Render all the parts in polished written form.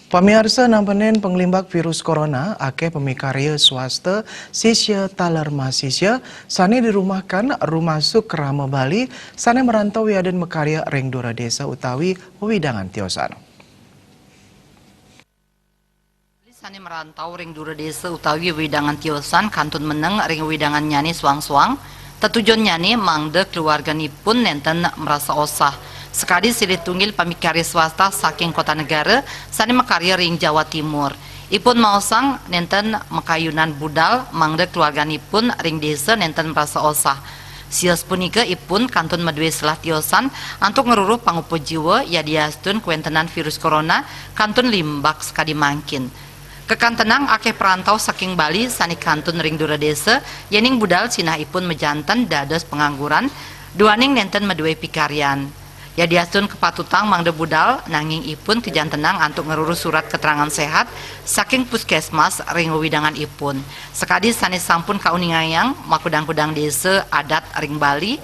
Pamirsa nampanen penglimbak virus corona, ake pemikarya swasta sisya talar mahasisya, sane dirumahkan rumah suk Rama Bali, sane merantau yaden mekarya ring dura desa utawi wewidangan tiosan. Sane merantau ring dura desa utawi wewidangan tiosan kantun meneng ring wewidangan nyani suang-suang, tetujon nyani mangde keluarganipun nenten merasa osah. Sekali silih tunggil pamikarya swasta saking kota negara sani mekarya ring Jawa Timur. Ipun maosang nenten mekayunan budal mangde keluarganipun ring desa nenten merasa osah. Sios punika ipun kantun medue selah tiosan antuk ngeruruh pangupo jiwa ya diastun kuentenan virus corona kantun limbak sekadi mangkin. Kekantenang akeh perantau saking Bali sani kantun ring dura desa yening budal sinah ipun mejanten dados pengangguran duaning nenten medue pikaryan. Ya diasun kepatutang mangde budal nanging ipun kejantenang antuk ngerurus surat keterangan sehat saking puskesmas ring wewidangan ipun. Sekadi sanes sampun kauningayang makudang-kudang desa adat ring Bali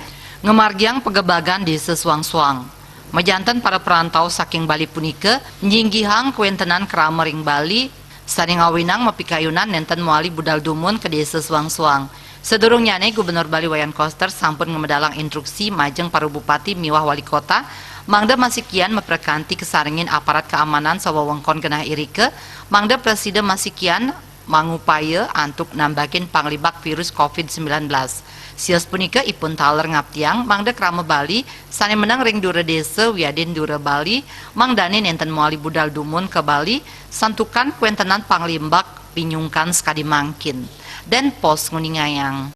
ngemargiang pegebagan desa suang-suang. Mejanten para perantau saking Bali punika nyinggihang kuentenan kerama ring Bali saning ngawinang mapikayunan nenten muali budal dumun ke desa suang-suang. Sedurungnya Gubernur Bali Wayan Koster sampun ngemedalang instruksi majeng para bupati miwah wali kota mangda masih kian memperkanti kesaringin aparat keamanan sawawengkon genah irike mangda presiden masih kian mangupaya antuk nambakin panglibak virus COVID-19. Sios punika ipun taler ngaptiang mangda krama Bali sane menang ring dura desa wiadin dura Bali mangdane nenten muali budal dumun ke Bali santukan kuentenan panglimbak pinyungkan sekadi mangkin. Dan pos nguningayang.